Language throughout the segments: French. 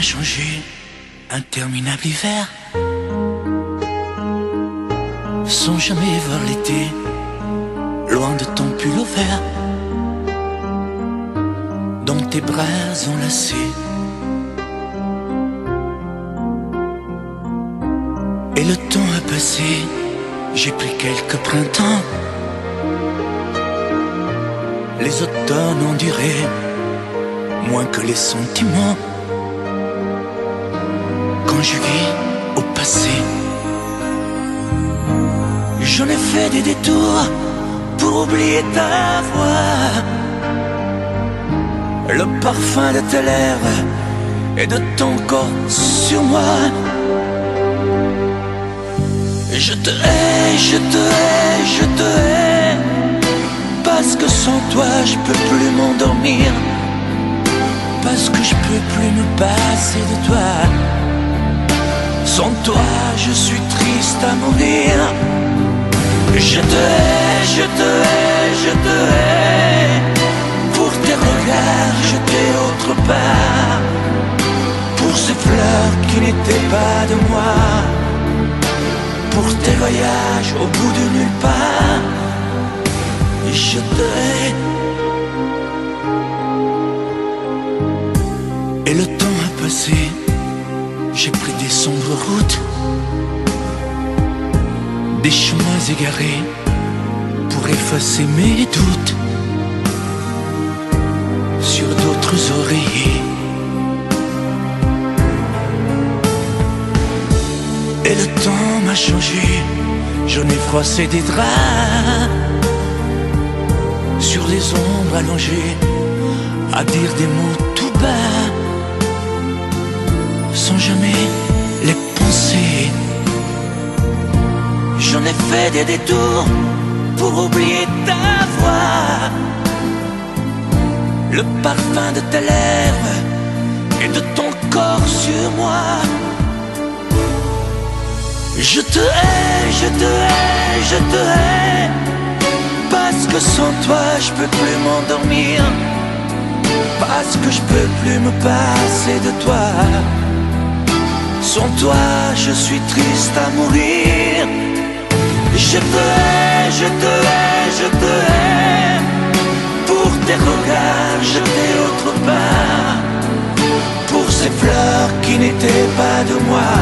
changé, interminable hiver, sans jamais voir l'été, loin de ton pull au vert, dans tes bras enlacés. Et le temps a passé, j'ai pris quelques printemps, les automnes ont duré moins que les sentiments. Quand je vis au passé, j'en ai fait des détours pour oublier ta voix, le parfum de tes lèvres et de ton corps sur moi. Je te hais, je te hais, je te hais, parce que sans toi je peux plus m'endormir, parce que je peux plus me passer de toi. Sans toi je suis triste à mourir. Je te hais, je te hais, je te hais, pour tes regards jetés autre part, pour ces fleurs qui n'étaient pas de moi, pour tes voyages au bout de nulle part. Je te hais. Et le temps a passé, j'ai pris des sombres routes, des chemins égarés pour effacer mes doutes sur d'autres oreillers. Et le temps m'a changé, j'en ai froissé des draps sur les ombres allongées, à dire des mots tout bas, sans jamais les penser. J'en ai fait des détours pour oublier ta voix, le parfum de tes lèvres et de ton corps sur moi. Je te hais, je te hais, je te hais, parce que sans toi je peux plus m'endormir, parce que je peux plus me passer de toi. Sans toi je suis triste à mourir. Je te hais, je te hais, je te hais, pour tes regards jetés autre part, pour ces fleurs qui n'étaient pas de moi,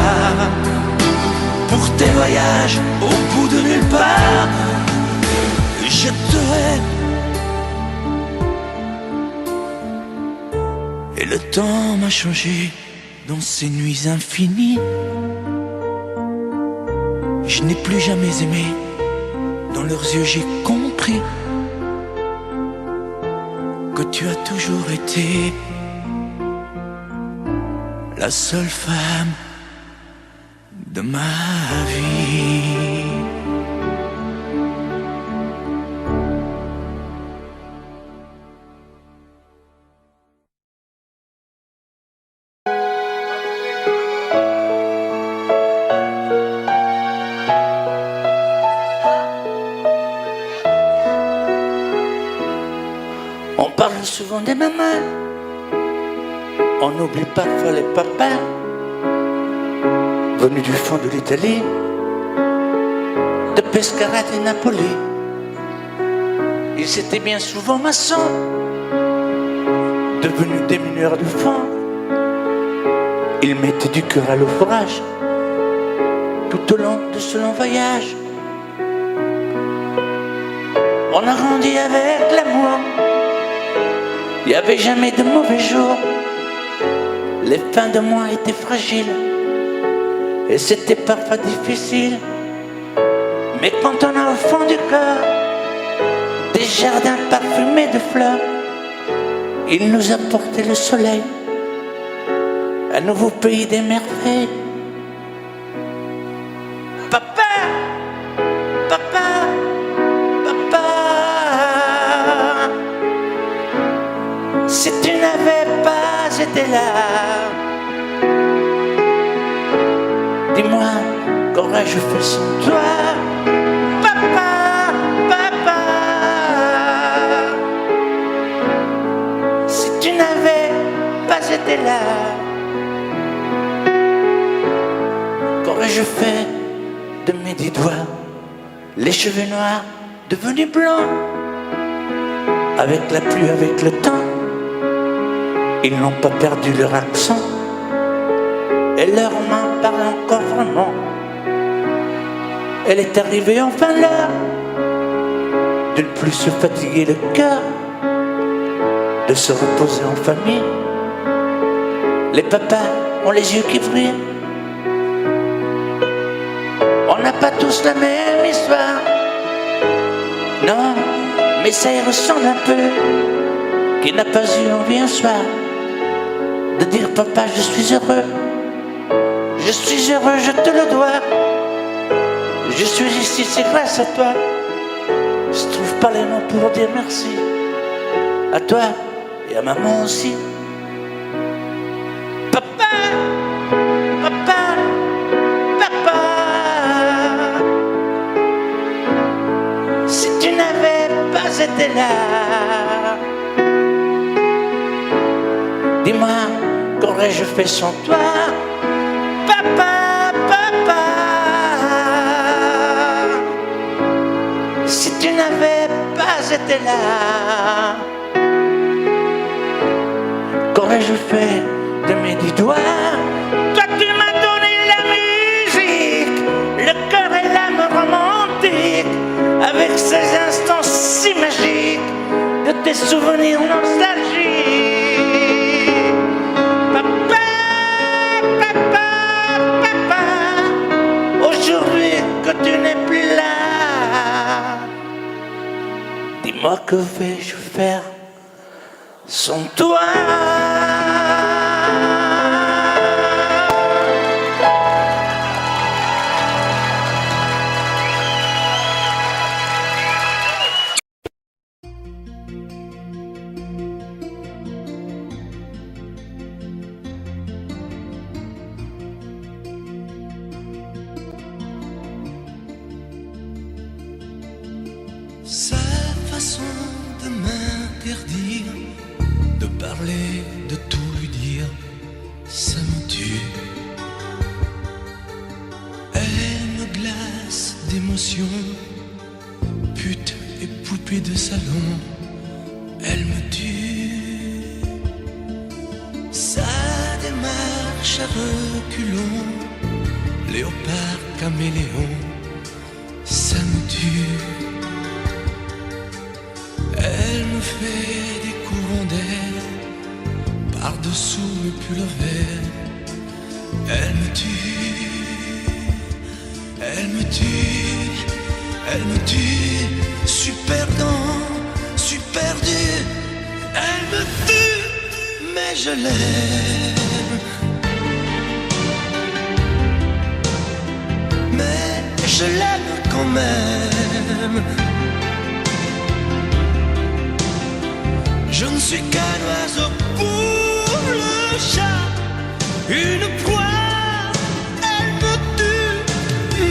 pour tes voyages au bout de nulle part. Je te hais. Et le temps m'a changé dans ces nuits infinies. Je n'ai plus jamais aimé, dans leurs yeux j'ai compris que tu as toujours été la seule femme de ma vie. On parle souvent des mamans, on oublie parfois les papas, venus du fond de l'Italie, de Pescara et Napoli. Ils étaient bien souvent maçons, devenus des mineurs de fond. Ils mettaient du cœur à l'ouvrage tout au long de ce long voyage. On a grandi avec l'amour, il n'y avait jamais de mauvais jours. Les fins de mois étaient fragiles et c'était parfois difficile. Mais quand on a au fond du cœur des jardins parfumés de fleurs, il nous a porté le soleil, un nouveau pays des merveilles. Papa, papa, papa, si tu n'avais pas été là, dis-moi, qu'aurais-je fait sans toi? Papa, papa, si tu n'avais pas été là, je fais de mes 10 doigts les cheveux noirs devenus blancs? Avec la pluie, avec le temps, ils n'ont pas perdu leur accent, et leurs mains parlent encore vraiment. Elle est arrivée enfin l'heure de ne plus se fatiguer le cœur, de se reposer en famille. Les papas ont les yeux qui brillent. On n'a pas tous la même histoire, non, mais ça y ressemble un peu. Qui n'a pas eu envie un soir de dire papa je suis heureux, je suis heureux, je te le dois. Je suis ici, c'est grâce à toi. Je trouve pas les mots pour dire merci. À toi et à maman aussi. Papa, papa, papa. Si tu n'avais pas été là, dis-moi, qu'aurais-je fait sans toi? Papa, papa. Si tu n'avais pas été là, qu'aurais-je fait de mes 10 doigts? Toi tu m'as donné la musique, le cœur et l'âme romantique, avec ces instants si magiques de tes souvenirs nostalgiques. Papa, papa, papa, aujourd'hui que tu n'es plus là, dis-moi que vais-je faire sans toi? Sa façon de m'interdire de parler, de tout lui dire, ça me tue. Elle me glace d'émotion, pute et poupée de salon, elle me tue. Sa démarche à reculons, léopard caméléon, ça me tue. Elle me fait des courants d'air par-dessous mes pulls verts. Elle me tue, elle me tue, elle me tue. Suis perdant, suis perdu. Elle me tue, mais je l'aime. Mais je l'aime quand même. Je ne suis qu'un oiseau pour le chat, une proie, elle me tue,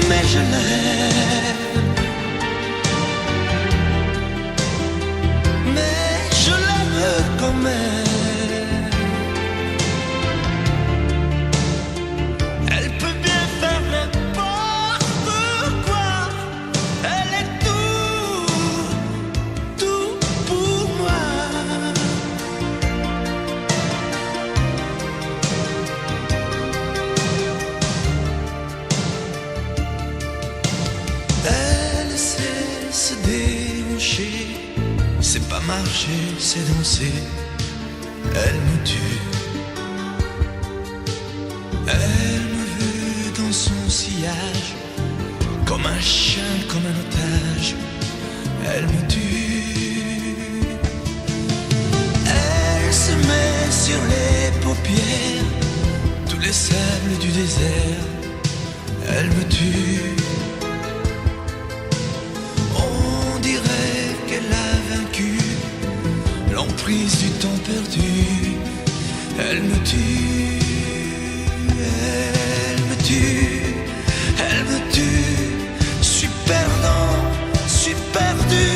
mais je l'aime. Mais je l'aime quand même. Elle peut bien faire n'importe quoi, elle est tout pour moi. Elle sait se déhancher, c'est pas marcher, c'est danser. Elle me tue. Elle me veut dans son sillage, comme un chien, comme un otage. Elle me tue. Elle se met sur les paupières tous les sables du désert. Elle me tue. On dirait qu'elle a vaincu l'emprise du temps perdu. Elle me tue. Elle me tue. Elle me tue. Suis perdant, suis perdu.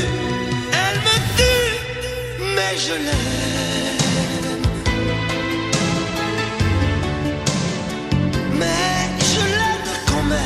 Elle me tue, mais je l'aime. Mais je l'aime quand même.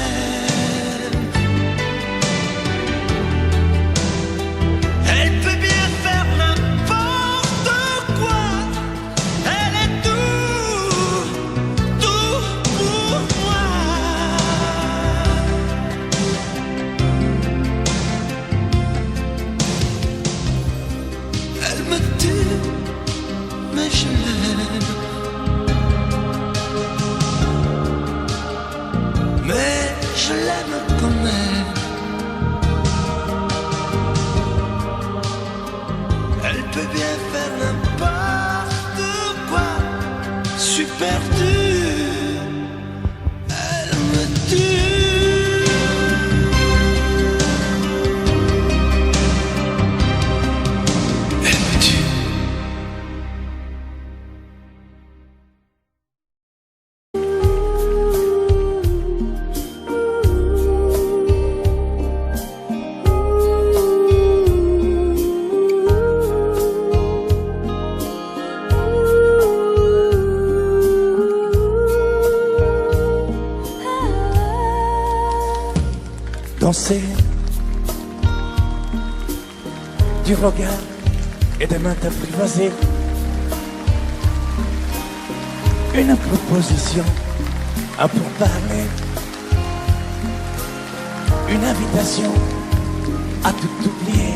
n'importe quoi. Je suis perdu, elle me tue. Elle me tue. Danser du regard et des mains t'apprivoiser. Une proposition, un pourparler, une invitation à tout oublier.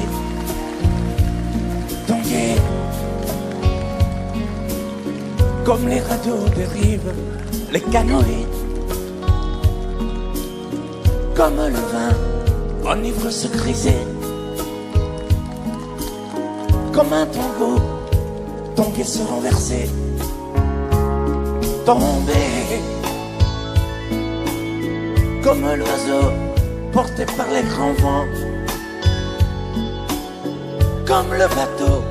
Tanguer comme les radeaux des rives, les canoës. Comme le vin enivre se griser. Comme un tango, tanguer se renverser. Tomber comme l'oiseau porté par les grands vents. Comme le bateau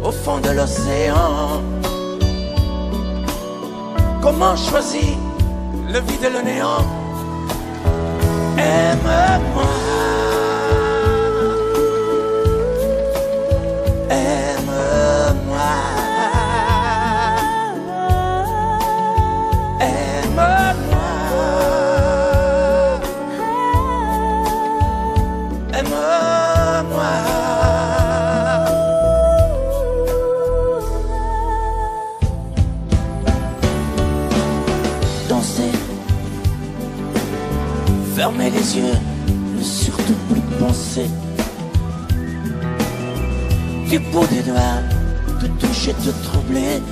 au fond de l'océan. Comment choisir le vide et le néant? Aime-moi, aime-moi, aime-moi, aime-moi. Danser, fermer les yeux, ne surtout plus penser. Du bout des doigts, te toucher, te troubler.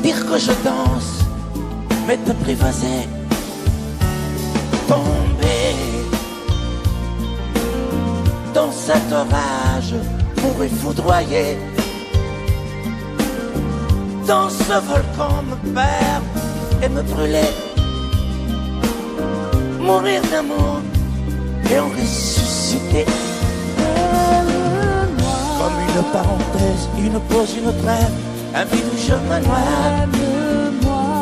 Dire que je danse, mais t'apprivoiser. Tomber dans cet orage pour y foudroyer. Dans ce volcan me perdre et me brûler. Mourir d'amour et en ressusciter. Comme une parenthèse, une pause, une trêve, un vide où je me noie.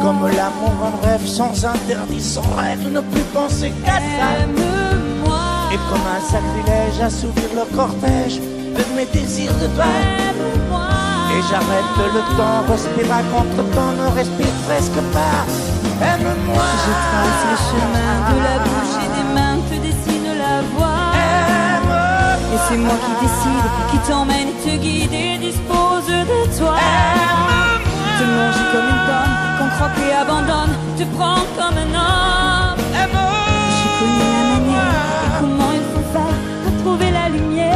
Comme l'amour en rêve, sans interdit, sans règle, ne plus penser qu'à ça. Et comme un sacrilège, assouvir le cortège de mes désirs de toi. Et j'arrête le temps, respire à contre-temps, ne respire presque pas. Aime-moi. Je trace le chemin de la bouche et des mains te dessine la voie. Et c'est moi qui décide, qui t'emmène, te guide et dispose de toi. Te mange comme une pomme, qu'on croque et abandonne, te prend comme un homme. Je connais la manière et comment il faut faire pour trouver la lumière.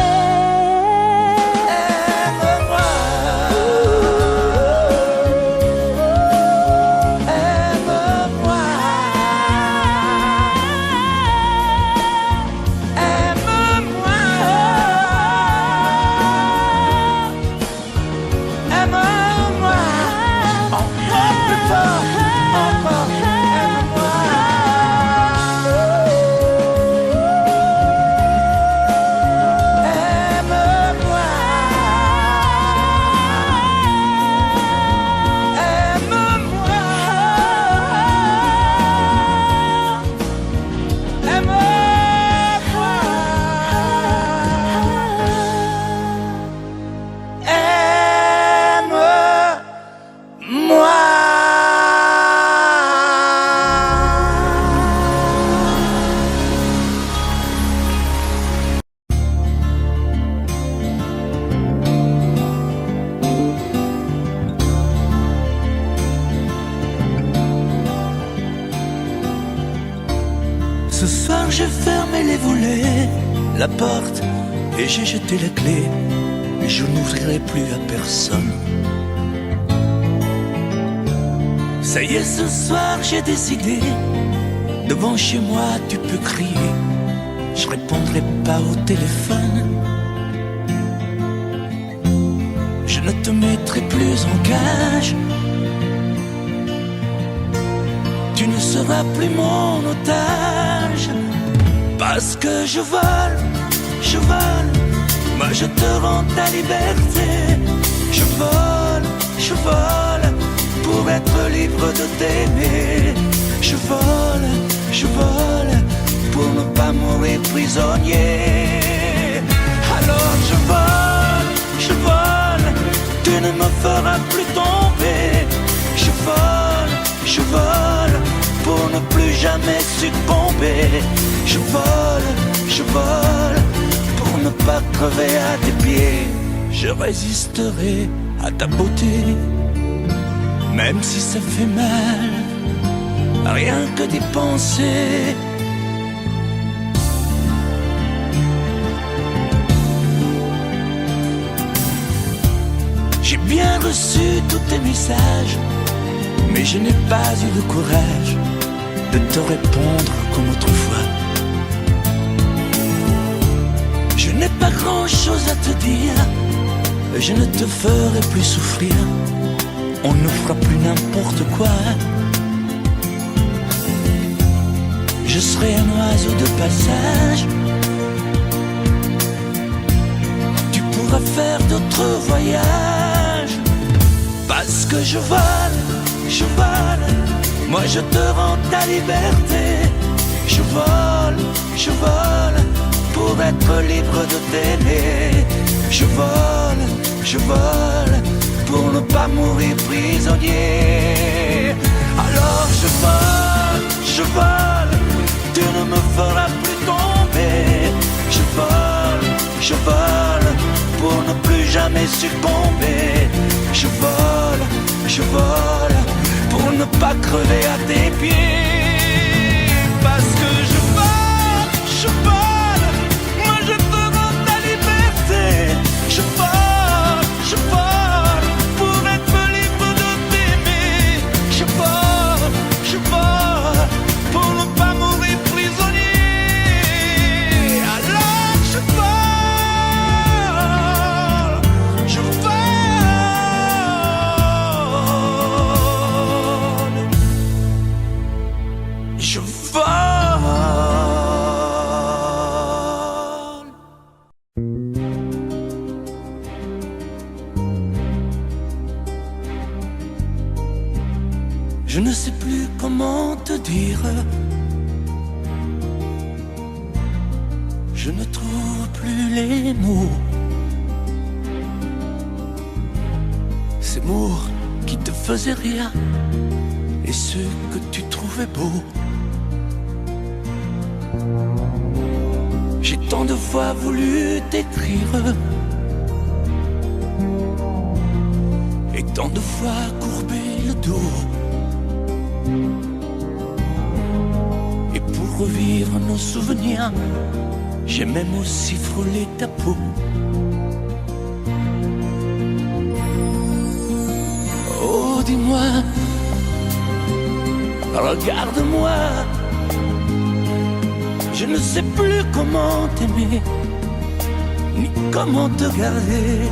Ce soir j'ai fermé les volets, la porte, et j'ai jeté la clé. Et je n'ouvrirai plus à personne. Ça y est, ce soir j'ai décidé. Devant chez moi tu peux crier, je répondrai pas au téléphone. je ne te mettrai plus en cage. Tu ne seras plus mon otage. Parce que je vole, moi je te rends ta liberté. Je vole, pour être libre de t'aimer. Je vole, pour ne pas mourir prisonnier. Alors je vole, tu ne me feras plus tomber. Je vole, pour ne plus jamais succomber. Je vole, pour ne pas crever à tes pieds. Je résisterai à ta beauté, même si ça fait mal, rien que d'y penser. J'ai bien reçu tous tes messages, mais je n'ai pas eu le courage de te répondre comme autrefois. Je n'ai pas grand-chose à te dire, je ne te ferai plus souffrir, on ne fera plus n'importe quoi. Je serai un oiseau de passage, tu pourras faire d'autres voyages. Parce que je vole, moi je te rends ta liberté. Je vole, pour être libre de t'aimer. Je vole, pour ne pas mourir prisonnier. Alors je vole, tu ne me feras plus tomber. Je vole, pour ne plus jamais succomber. Je vole, pour ne pas crever à tes pieds. Parce que je vole, moi je te rends ta liberté. Je vole, pour être libre de t'aimer. Je vole, pour ne pas mourir prisonnier. Alors je vole, je vole. Je ne sais plus comment te dire. Je ne trouve plus les mots. Ces mots qui te faisaient rire et ceux que tu trouvais beaux. J'ai tant de fois voulu t'écrire et tant de fois courbé le dos. Et pour revivre nos souvenirs, j'ai même aussi frôlé ta peau. Oh, dis-moi, regarde-moi. Je ne sais plus comment t'aimer, ni comment te garder.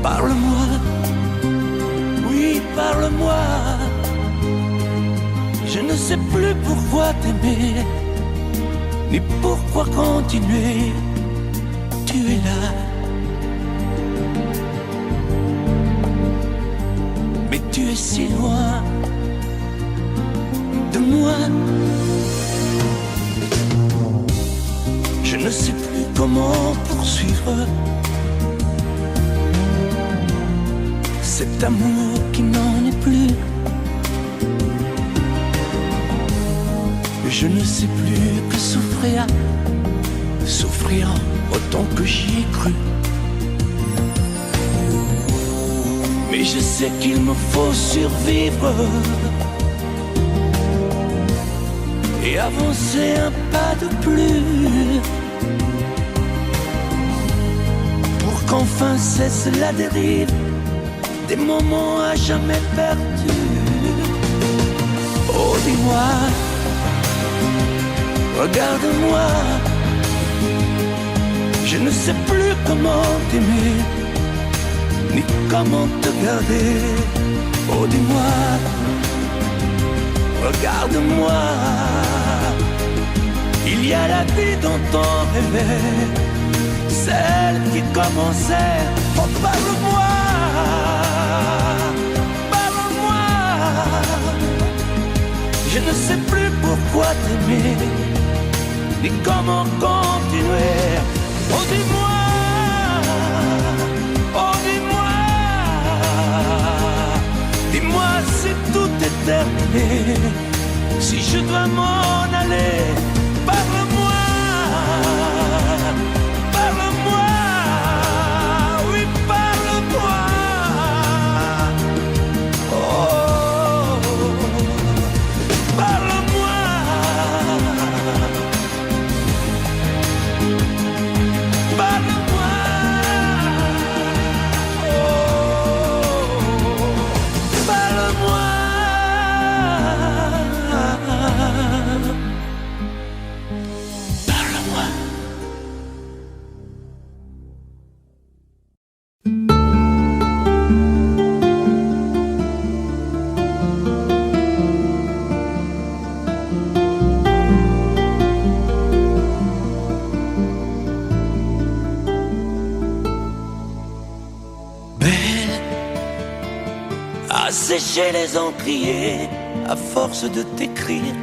Parle-moi, oui, parle-moi. Je ne sais plus pourquoi t'aimer, ni pourquoi continuer. Tu es là, mais tu es si loin de moi. Je ne sais plus comment poursuivre cet amour qui n'en est plus. Je ne sais plus que souffrir autant que j'y ai cru. Mais je sais qu'il me faut survivre et avancer un pas de plus pour qu'enfin cesse la dérive des moments à jamais perdus. Oh, dis-moi, regarde-moi. Je ne sais plus comment t'aimer, ni comment te garder. Oh dis-moi, regarde-moi. Il y a la vie dont on rêvait, celle qui commençait. Oh parle-moi, parle-moi. Je ne sais plus pourquoi t'aimer, ni comment continuer. Oh dis-moi, oh dis-moi, dis-moi si tout est terminé, si je dois m'en aller. Parle-moi, parle-moi, oui parle-moi. Oh, parle-moi. Parle-moi. Oh, parle-moi. Sécher les encriers à force de t'écrire.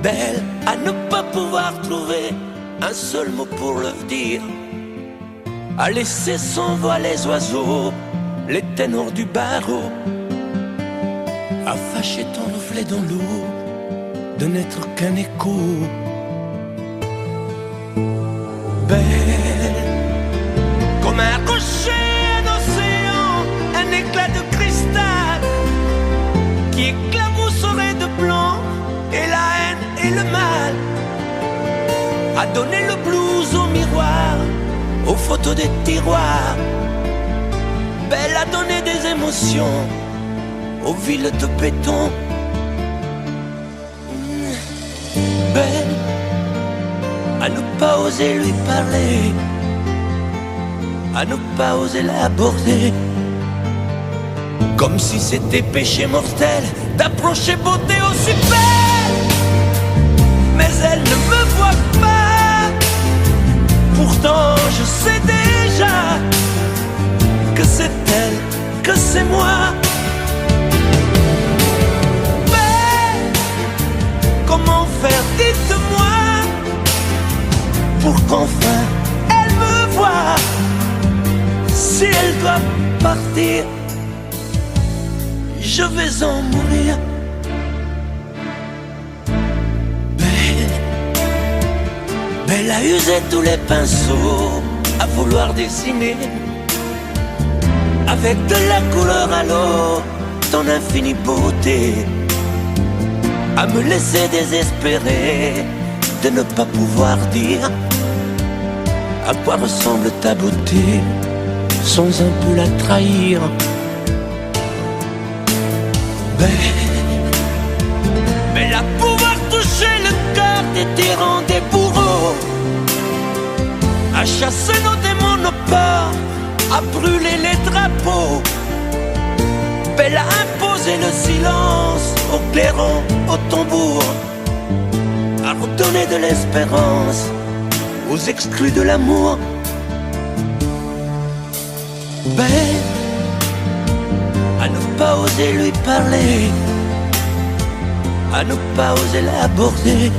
Belle à ne pas pouvoir trouver un seul mot pour le dire. À laisser sans voix les oiseaux, les ténors du barreau. À fâcher ton reflet dans l'eau, de n'être qu'un écho. Belle comme un rocher, un océan, un éclat de cristal qui éclabousserait de blanc et la haine et le mal. À donner le blues au miroir, aux photos des tiroirs. Belle à donner des émotions aux villes de béton. Belle à ne pas oser lui parler, à ne pas oser l'aborder, comme si c'était péché mortel d'approcher beauté aussi belle. Mais elle ne me voit pas, pourtant je sais déjà que c'est elle, que c'est moi. Mais comment faire, dites-moi, pour qu'enfin elle me voie. Si elle doit partir, je vais en mourir. Belle a usé tous les pinceaux à vouloir dessiner avec de la couleur à l'eau ton infinie beauté, à me laisser désespérer de ne pas pouvoir dire à quoi ressemble ta beauté sans un peu la trahir. Belle à pouvoir toucher le cœur des tyrans, des bourreaux, à chasser nos démons, nos peurs, à brûler les drapeaux. Belle à imposer le silence aux clairons, aux tambours, à redonner de l'espérance aux exclus de l'amour. Belle à ne pas oser lui parler, à ne pas oser l'aborder,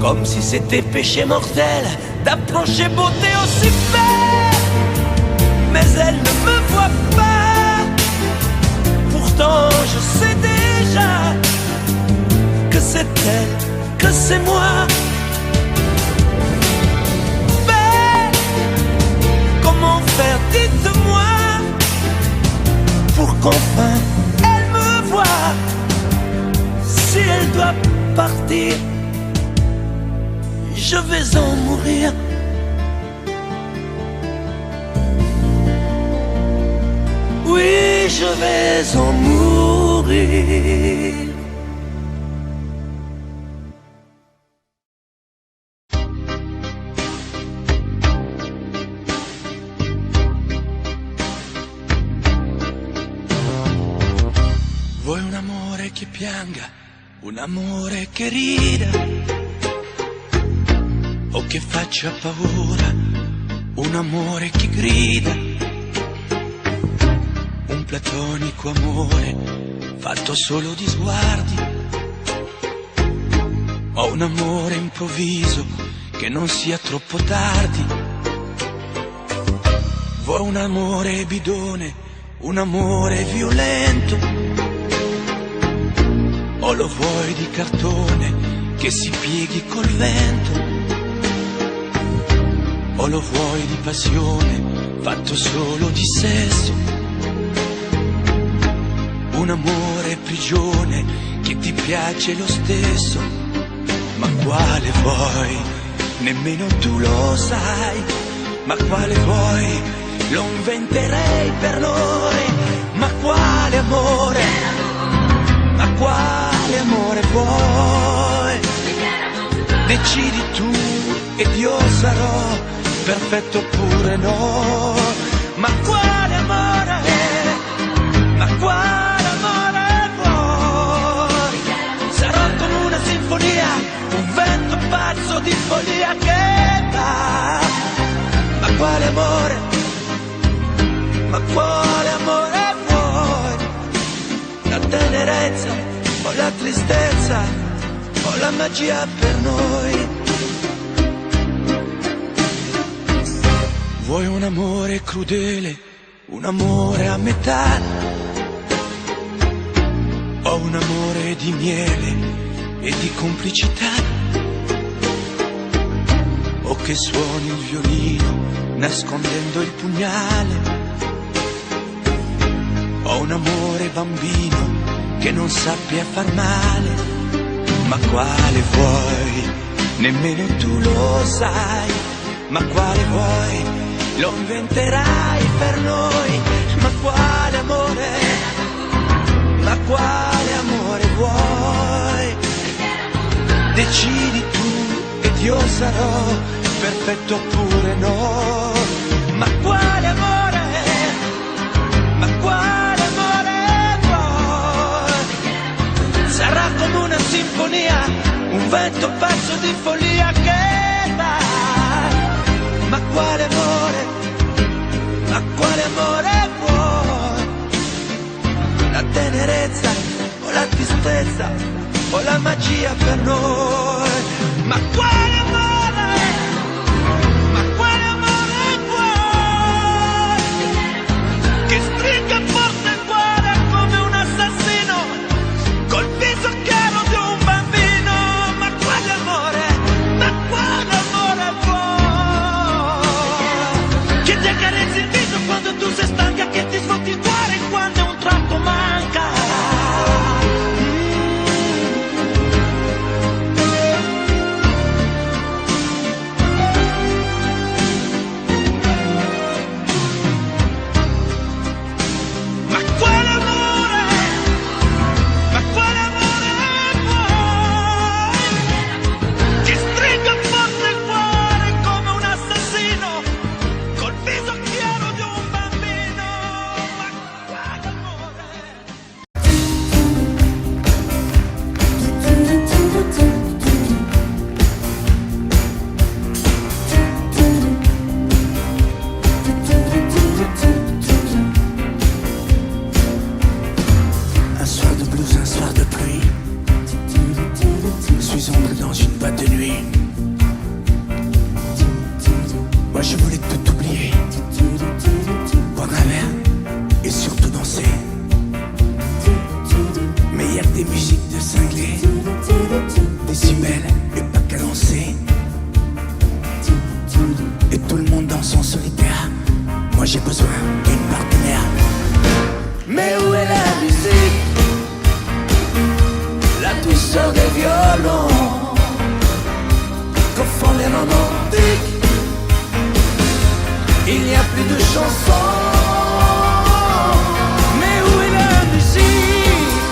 comme si c'était péché mortel d'approcher beauté aussi belle. Mais elle ne me voit pas, pourtant je sais déjà que c'est elle, que c'est moi. Belle, comment faire, dites-moi, pour qu'enfin elle me voie. Si elle doit partir, je vais en mourir. Oui, je vais en mourir. pianga, un amore che rida o che faccia paura, un amore che grida, un platonico amore fatto solo di sguardi, o un amore improvviso che non sia troppo tardi. Vuoi un amore bidone, un amore violento, o lo vuoi di cartone che si pieghi col vento, o lo vuoi di passione fatto solo di sesso, un amore prigione che ti piace lo stesso. Ma quale vuoi? Nemmeno tu lo sai. Ma quale vuoi? Lo inventerei per noi. Ma quale amore? Ma quale amore vuoi? Decidi tu ed io sarò perfetto oppure no. Ma quale amore? Ma quale amore vuoi? Sarò come una sinfonia, un vento pazzo di follia che va. Ma quale amore? Ma quale amore vuoi? La tenerezza o la tristezza o la magia per noi? Vuoi un amore crudele, un amore a metà, o un amore di miele e di complicità, o che suoni il violino nascondendo il pugnale, o un amore bambino che non sappia far male. Ma quale vuoi? Nemmeno tu lo sai. Ma quale vuoi? Lo inventerai per noi. Ma quale amore? Ma quale amore vuoi? Decidi tu ed io sarò perfetto oppure no. Ma quale amore? Ma quale amore vuoi? Sarà come una sinfonia, un vento pazzo di follia che va. Ma quale amore? Ma quale amore vuoi? La tenerezza o la tristezza o la magia per noi? Ma quale amore? Ma quale amore vuoi? Che stringa forte il cuore come un assassino col viso chiaro di un bambino. Ma quale amore? Ma quale amore vuoi? Che ti accarezzi il viso quando tu sei stanca, che ti sfotti il cuore quando un tratto manca. Ma quale amore? Ma quale amore vuoi? Che stringa forte il cuore come un assassino col viso chiaro di un bambino. Ma quale amore? Un soir de blues, un soir de pluie. Je suis ombre dans une boîte de nuit. Moi je voulais tout oublier, boire un verre et surtout danser. Mais y a que des musiques de cinglés, décibels et pas cadencés. Et tout le monde danse en solitaire. Moi j'ai besoin d'une partenaire. Mais où est la musique? La douceur des violons confond les romantiques. Il n'y a plus de chansons. Mais où est la musique?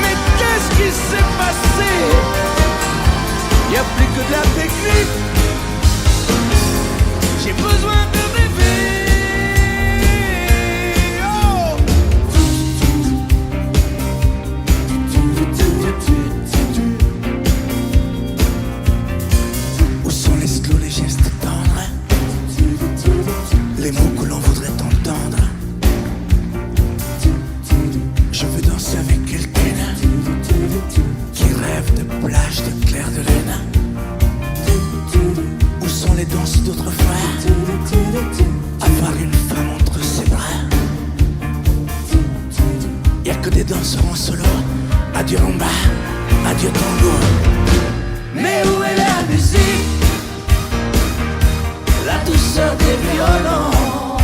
Mais qu'est-ce qui s'est passé? Il n'y a plus que de la technique. J'ai besoin de rêver. Oh. danseront solo. Adieu rumba, adieu tango. Mais où est la musique, la douceur des violons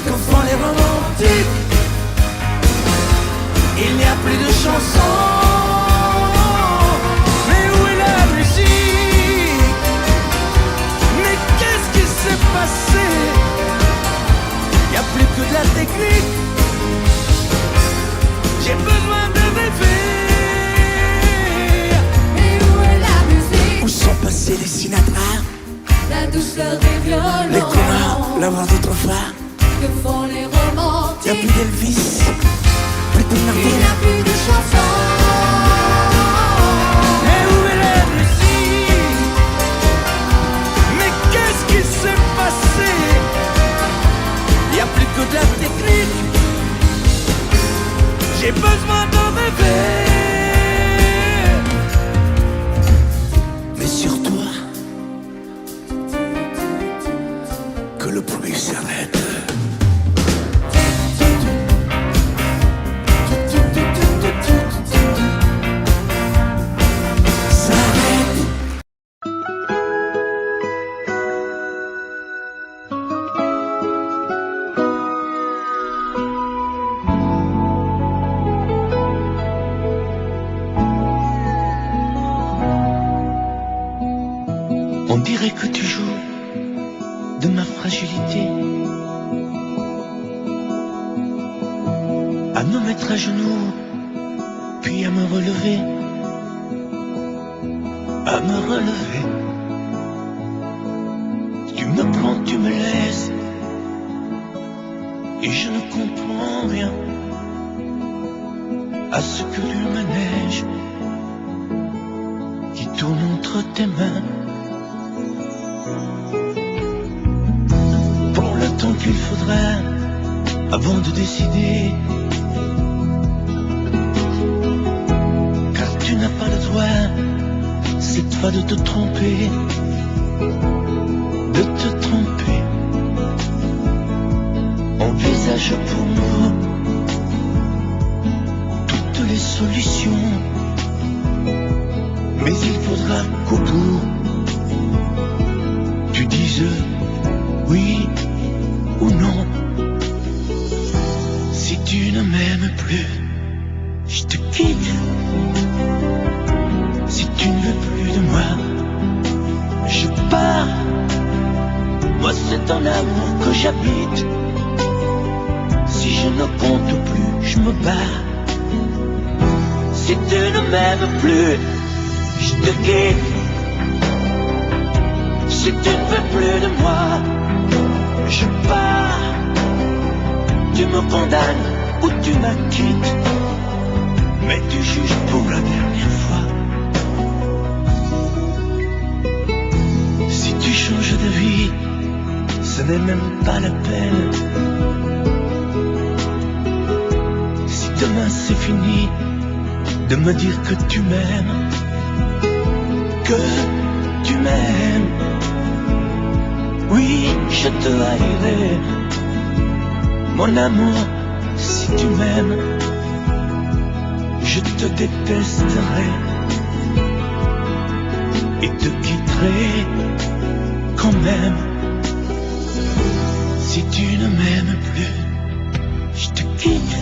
que font les romantiques? Il n'y a plus de chansons. Mais où est la musique? Mais qu'est-ce qui s'est passé? Il n'y a plus que de la technique. J'ai besoin de rêver. Mais où est la musique? Où sont passés les Sinatra, La douceur des violons, les Cora, la voix d'autrefois? que font les romantiques? Y'a plus d'Elvis, plus de Il Martin. n'y a plus de chansons. Mais où est la musique? Mais qu'est-ce qui s'est passé? Y'a plus que de la technique. J'ai besoin de rêver. Mais sur toi, que le bruit s'arrête. S'arrête. On dirait que tu joues de ma fragilité, à me mettre à genoux, puis à me relever, à me relever. Tu me prends, tu me laisses, et je ne comprends rien à ce que le manège qui tourne entre tes mains. Prends le temps qu'il faudra avant de décider, car tu n'as pas le droit cette fois de te tromper, de te tromper. Envisage pour nous toutes les solutions, mais il faudra qu'au bout tu dises oui ou non. Si tu ne m'aimes plus, je te quitte. Si tu ne veux plus de moi, je pars. Moi c'est ton amour que j'habite. Si je ne compte plus, je me barre. Si tu ne m'aimes plus, je te quitte. Si tu ne veux plus de moi, je pars. Tu me condamnes ou tu m'acquittes, mais tu juges pour la dernière fois. Si tu changes de vie, ce n'est même pas la peine. Si demain c'est fini de me dire que tu m'aimes, que tu m'aimes, oui, je te haïrai, mon amour. Si tu m'aimes, je te détesterai et te quitterai quand même. Si tu ne m'aimes plus, je te quitte.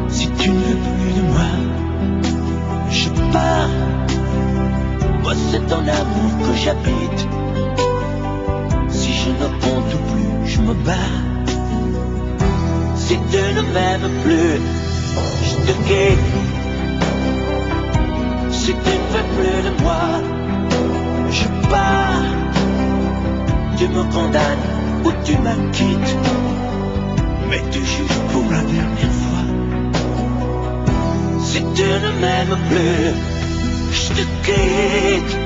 Si tu ne veux plus de moi, je pars. Moi c'est ton amour que j'habite. Si je ne compte plus, je me barre. Si tu ne m'aimes plus, je te quitte. Si tu ne veux plus de moi, je pars. Tu me condamnes ou tu m'acquittes, mais tu juges pour la dernière fois. Si tu ne m'aimes plus, je te quitte.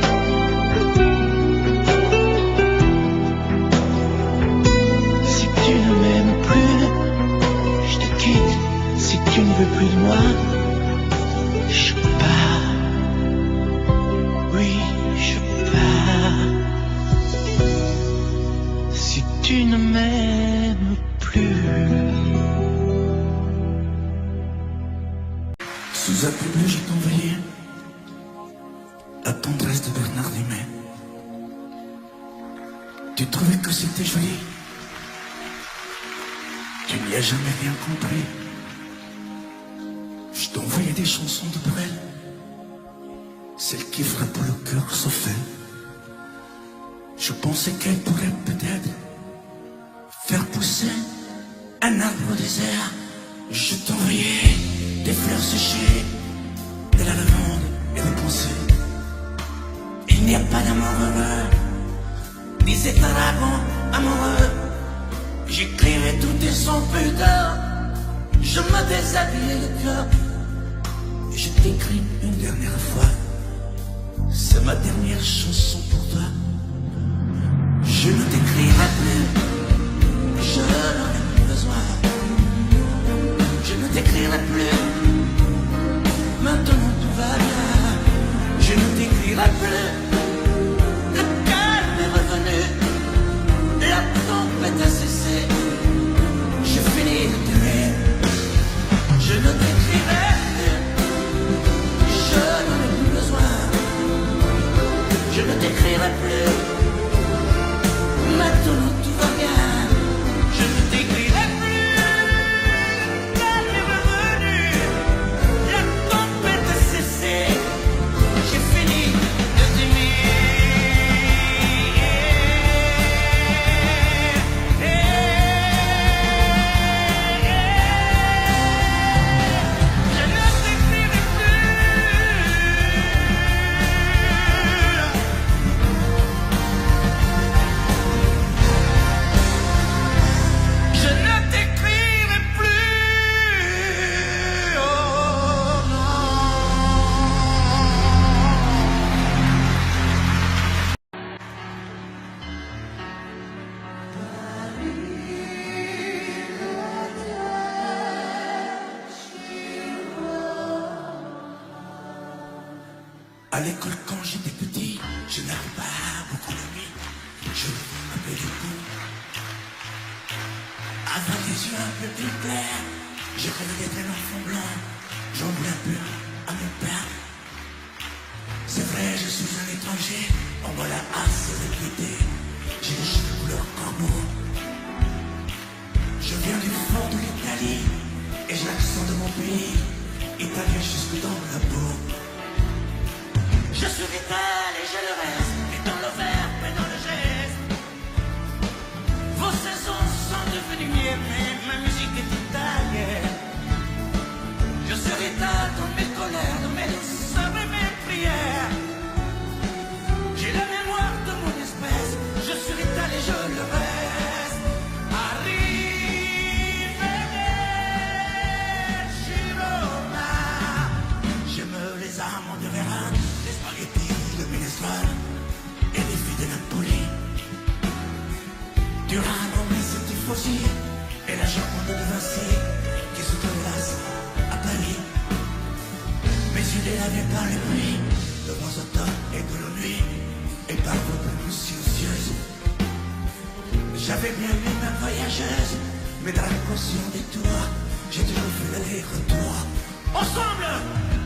Si tu ne m'aimes plus, je te quitte. Si tu ne veux plus de moi, je pars. Oui, je pars. Si tu ne m'aimes plus, Sous un bleu, je t'envoyais la tendresse de Bernard Dumais. Tu trouvais que c'était joli. Tu n'y as jamais rien compris. Je t'envoyais des chansons de Brel, celles qui frappent le cœur sauf elle. Je pensais qu'elle pourrait peut-être faire pousser un arbre au désert. Je t'envoyais des fleurs séchées, de la lavande et des pensées. Il n'y a pas d'amour heureux, disait un dragon amoureux. J'écrivais tout et sans pudeur, je me déshabillais le cœur. Je t'écris une dernière fois, c'est ma dernière chanson pour toi. Je ne t'écrirai plus, je n'en ai plus besoin. Je ne t'écrirai plus, maintenant tout va bien. Je ne t'écrirai plus, le calme est revenu, la tempête a cessé. Je finis de t'aimer, je ne t'écrirai plus, je n'en ai plus besoin. Je ne t'écrirai plus, maintenant tout va bien. Je ne t'écrirai plus, le calme est revenu, la tempête a cessé. J'ai fini de t'aimer. Je ne t'écrirai plus. Je ne t'écrirai plus. Oh non. À l'école quand j'étais petit, je n'avais pas beaucoup d'amis. Je m'appelais du coup. Avec les yeux un peu plus clairs, je rêvais d'être un enfant blanc. J'en voulais un peu à mon père. C'est vrai, je suis un étranger, on voit la hasse de quitter. J'ai les cheveux couleur corbeau. Je viens du fort de l'Italie, et j'ai l'accent de mon pays, italien jusque dans la peau. Je suis vital et je le reste, et dans le verbe et dans le geste. Vos saisons sont devenues miennes, mais ma musique est italienne. Je suis vital dans mes colères, dans mes douceurs et mes prières. J'ai la mémoire de mon espèce, je suis vital et je le reste. Arrivederci Roma. J'aime les amandes de Vérone, les spaghettis de minestrone et les filles de Napoli. Durano, mes tifosi et la Joconde de Vinci qui se terrasse à Paris. Mes idées lavées par les pluies de vos automnes et de la nuit et par vos pluies silencieuses. J'avais bien vu ma voyageuse, mais dans la conscience des tours, j'ai toujours fait l'aller-retour. Ensemble,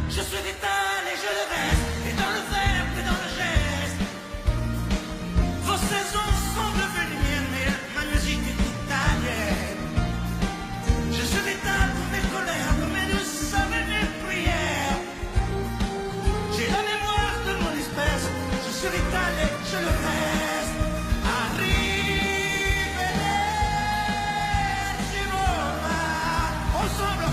je suis vital et je le reste, et dans le verbe et dans le geste. Vos saisons sont devenues miennes, mais ma musique est italienne. Je suis vital pour mes colères, pour mes douceurs et mes prières. J'ai la mémoire de mon espèce, je suis vital et je le reste. Arrivederci Roma. Ensemble.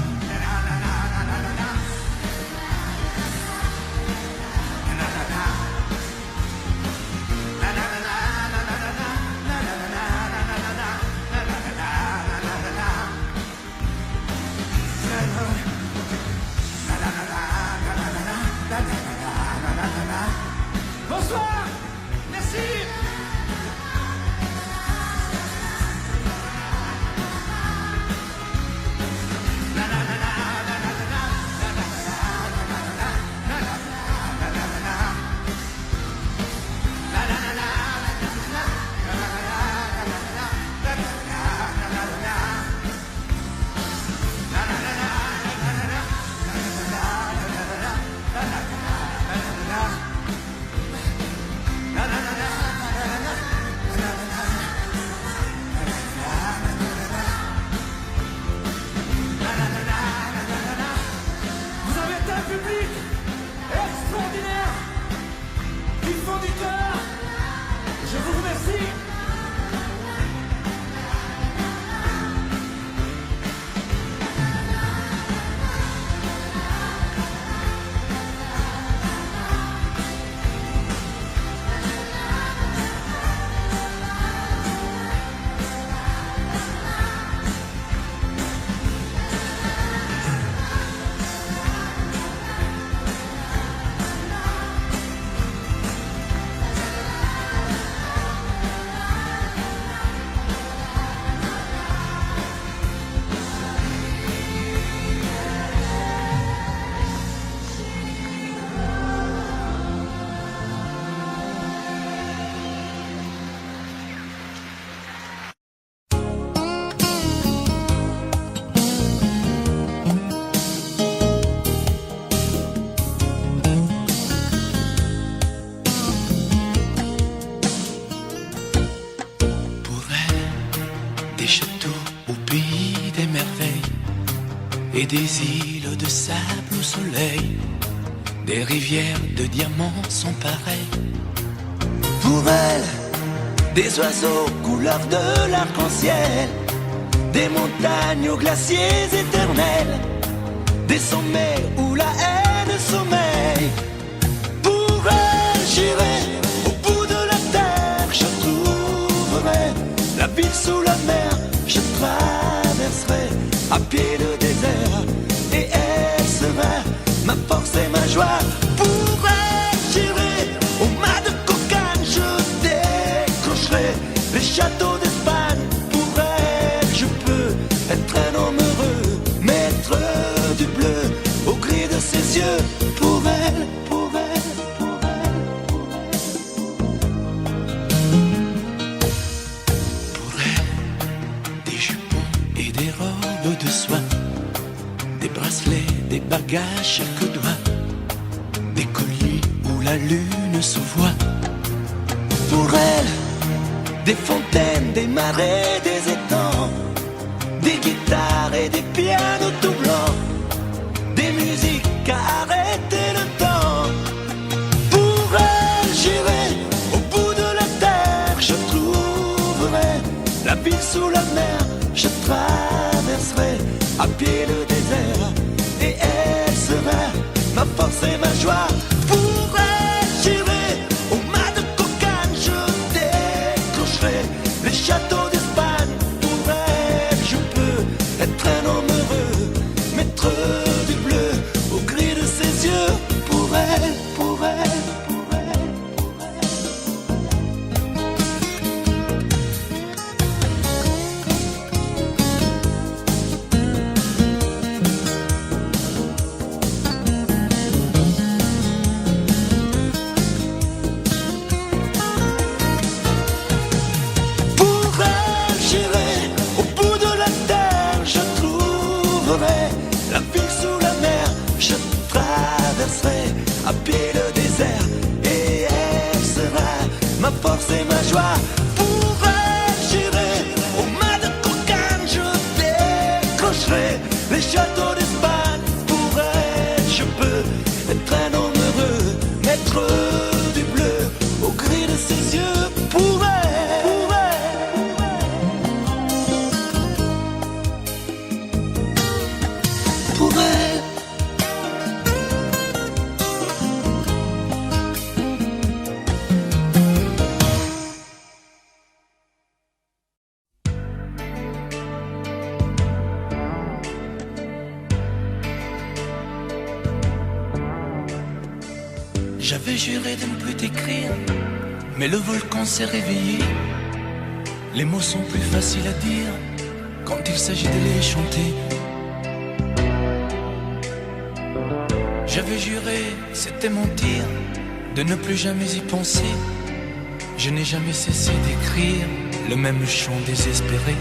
châteaux au pays des merveilles et des îles de sable au soleil, des rivières de diamants sont pareilles. Pour elle, des oiseaux couleur de l'arc-en-ciel, des montagnes aux glaciers éternels, des sommets où la haine sommeille. Pour elle, j'irai au bout de la terre, je trouverai la ville sous la mer, je traverserai à pied le désert, et elle sera ma force et ma joie. Pour elle, j'irai au mât de cocagne, je décrocherai les châteaux d'Espagne. Pour elle, je peux être un homme heureux, maître du bleu au gris de ses yeux. Pour elle, pour elle, pour elle, pour elle. Pour elle, des jupons et des robes de soie, des bracelets, des bagages chaque doigt, des colliers où la lune se voit. Pour elle, des fontaines, des marais, des étangs, des guitares et des pianos tout blancs, des musiques à arrêter le temps. Pour elle, j'irai au bout de la terre, je trouverai la ville sous la mer, je traverserai à pied le désert, et elle sera ma force et ma joie. Pour elle, j'irai au mât de cocagne, je décrocherai les châteaux d'Espagne. Pour elle, je peux être un homme heureux, maître du bleu au gris de ses yeux. Pour elle, pour elle, pour elle, pour elle. Pour elle, j'irai au bout de la terre, je trouverai la ville sous la mer, je traverserai à pied le désert, et elle sera ma force et ma joie. Pour elle, j'irai au mât de cocagne, je décrocherai les châteaux d'Espagne. Pour elle, je peux être un homme heureux, maître du bleu au gris de ses yeux. Pour elle, pour elle, pour elle. J'avais juré de ne plus t'écrire, mais le volcan s'est réveillé. Les mots sont plus faciles à dire quand il s'agit de les chanter. J'avais juré, c'était mentir, de ne plus jamais y penser. Je n'ai jamais cessé d'écrire le même chant désespéré.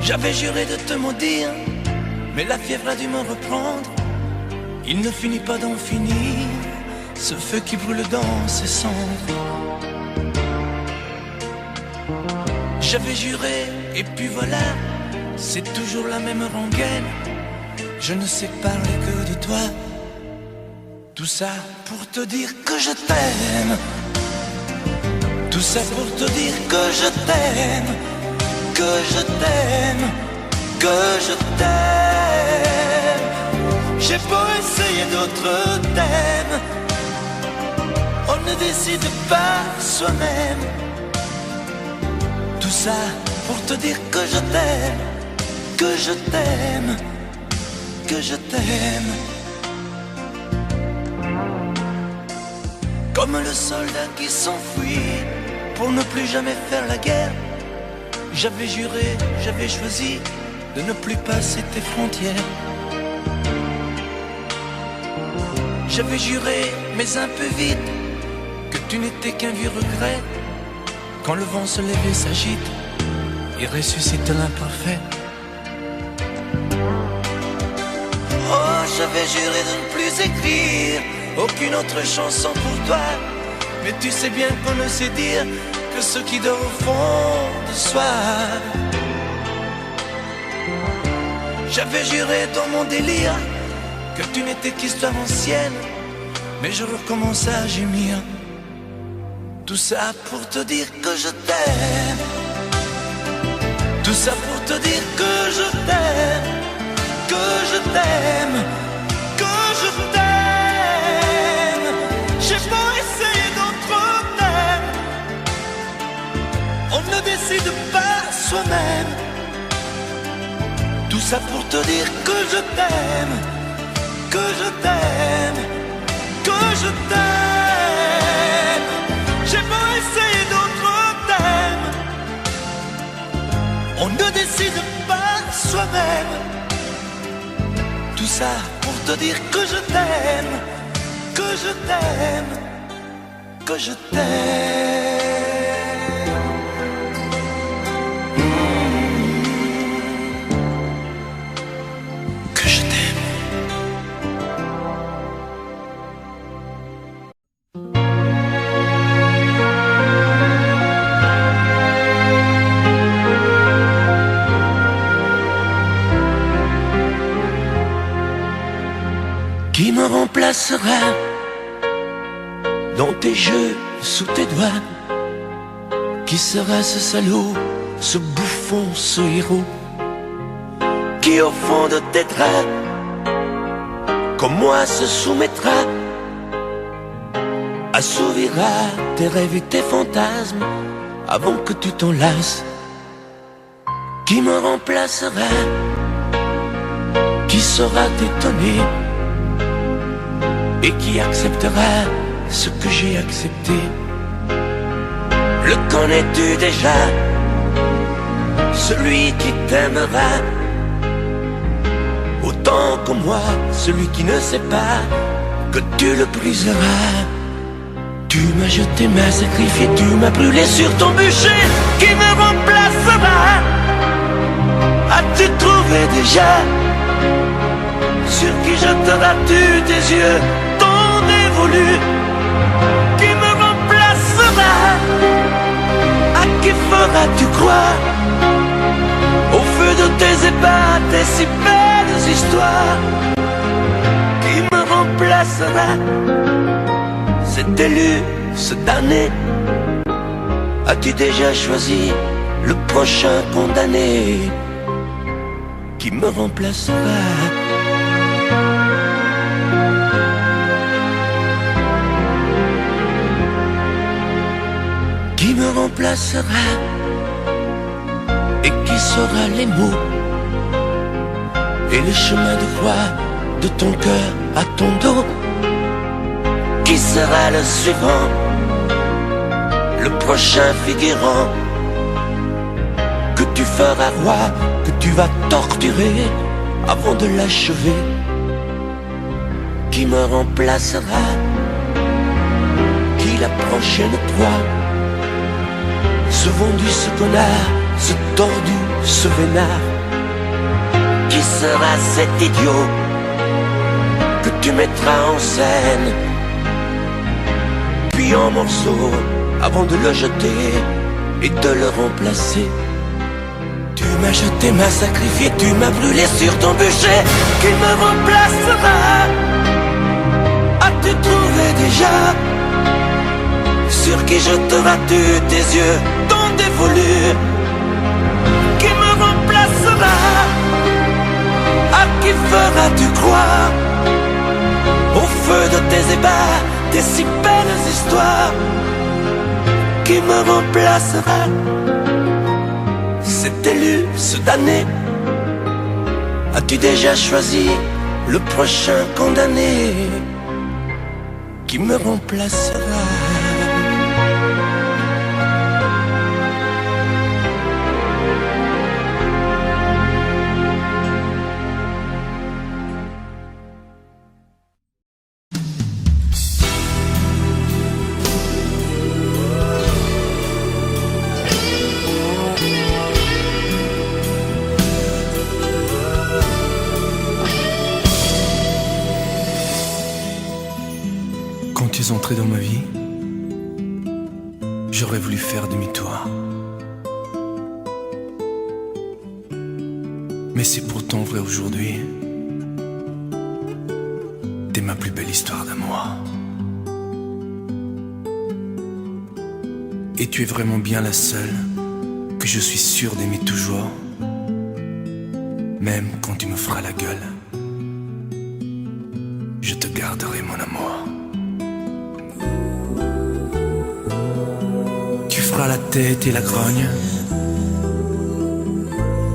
J'avais juré de te maudire, mais la fièvre a dû me reprendre. Il ne finit pas d'en finir, ce feu qui brûle dans ses cendres. J'avais juré, et puis voilà, c'est toujours la même rengaine. Je ne sais parler que de toi. Tout ça pour te dire que je t'aime. Tout ça pour te dire que je t'aime, que je t'aime, que je t'aime. J'ai beau essayer d'autres thèmes, on ne décide pas soi-même. Tout ça pour te dire que je t'aime, que je t'aime, que je t'aime. Comme le soldat qui s'enfuit pour ne plus jamais faire la guerre. J'avais juré, j'avais choisi de ne plus passer tes frontières. J'avais juré, mais un peu vite, que tu n'étais qu'un vieux regret. Quand le vent se lève et s'agite, il ressuscite l'imparfait. Oh, j'avais juré de ne plus écrire aucune autre chanson pour toi. Mais tu sais bien qu'on ne sait dire que que ce qui dort au fond de soi. J'avais juré dans mon délire que tu n'étais qu'histoire ancienne, mais je recommence à gémir. Tout ça pour te dire que je t'aime. Tout ça pour te dire que je t'aime, que je t'aime, que je t'aime. J'ai beau essayer d'autres thèmes, on ne décide pas soi-même. Tout ça pour te dire que je t'aime, que je t'aime, que je t'aime. J'ai beau essayer d'autres thèmes, on ne décide pas soi-même. Tout ça pour te dire que je t'aime, que je t'aime, que je t'aime. Que je t'aime. Qui me remplacera dans tes jeux, sous tes doigts? Qui sera ce salaud, ce bouffon, ce héros? Qui au fond de tes draps, comme moi, se soumettra, assouvira tes rêves et tes fantasmes avant que tu t'en lasses? Qui me remplacera? Qui saura t'étonner et qui acceptera ce que j'ai accepté? Le connais-tu déjà? Celui qui t'aimera autant que moi, celui qui ne sait pas que tu le briseras. Tu m'as jeté, m'as sacrifié, tu m'as brûlé sur ton bûcher. Qui me remplacera? As-tu trouvé déjà sur qui jetteras-tu tes yeux ton dévolu? Qui me remplacera? À qui feras-tu croire au feu de tes ébats, tes si belles histoires? Qui me remplacera? Cet élu, ce damné, as-tu déjà choisi le prochain condamné? Qui me remplacera? Qui me remplacera? Et qui saura les mots et les chemins de croix de ton cœur à ton dos? Qui sera le suivant, le prochain figurant que tu feras roi, que tu vas torturer avant de l'achever? Qui me remplacera? Qui la prochaine proie? Ce vendu, ce connard, ce tordu, ce vénard? Qui sera cet idiot que tu mettras en scène, puis en morceaux, avant de le jeter et de le remplacer? Tu m'as jeté, m'as sacrifié, tu m'as brûlé sur ton bûcher. Qui me remplacera? As-tu trouvé déjà sur qui jetteras-tu tes yeux ton dévolu? Qui me remplacera? À qui feras-tu croire au feu de tes ébats, tes si belles histoires? Qui me remplacera? Cet élu, ce damné, as-tu déjà choisi le prochain condamné? Qui me remplacera? Entré dans ma vie, J'aurais voulu faire demi-tour, mais c'est pourtant vrai aujourd'hui. T'es ma plus belle histoire d'amour. Et tu es vraiment bien la seule que je suis sûr d'aimer toujours, même quand tu me feras la gueule. Je te garderai mon amour. Tu feras la tête et la grogne,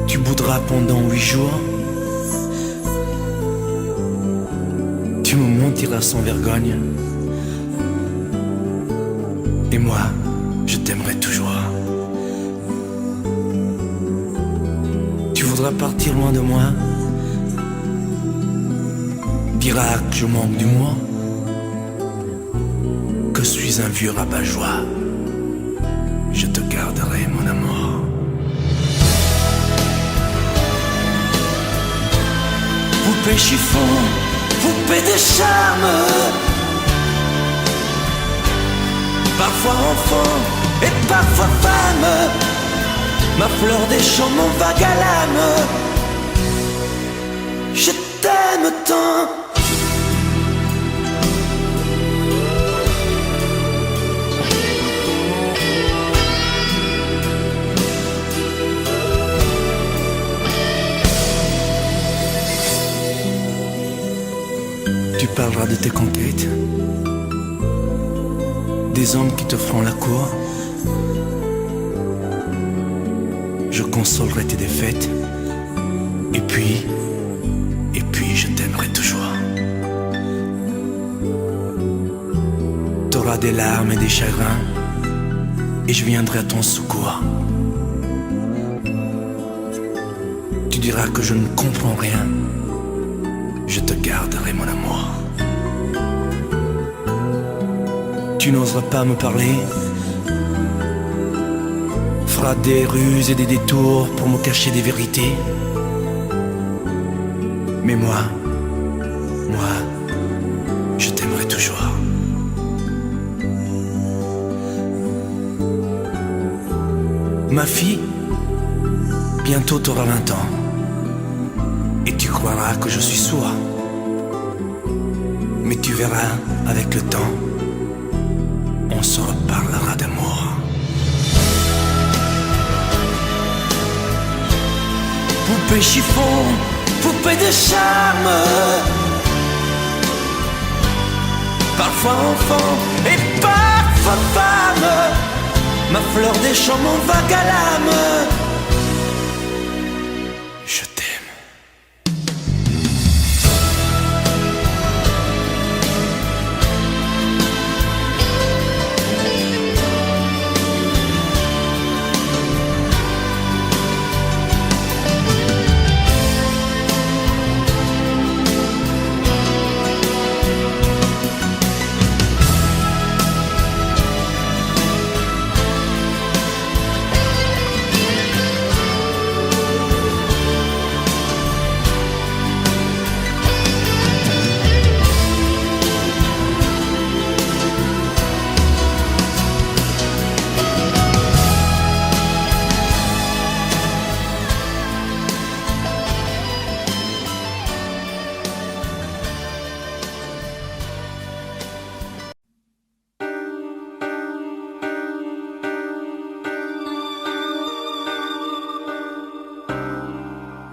tu boudras pendant 8 jours, tu me mentiras sans vergogne, et moi, je t'aimerai toujours. Tu voudras partir loin de moi, diras que je manque d'humour, que je suis un vieux rabat-joie. Je te garderai mon amour. Poupée chiffon, poupée de charme, parfois enfant et parfois femme, ma fleur des champs, mon vague à l'âme. Je t'aime tant. Tu parleras de tes conquêtes, des hommes qui te feront la cour. Je consolerai tes défaites, et puis je t'aimerai toujours. T'auras des larmes et des chagrins, et je viendrai à ton secours. Tu diras que je ne comprends rien, je te garderai mon amour. Tu n'oseras pas me parler, feras des ruses et des détours pour me cacher des vérités. Mais moi, je t'aimerai toujours. Ma fille, bientôt t'auras 20 ans, et tu croiras que je suis sourd. Mais tu verras, avec le temps, on se reparlera d'amour. Poupée chiffon, poupée de charme, parfois enfant et parfois femme, ma fleur des champs, mon vague à l'âme. Je t'aime.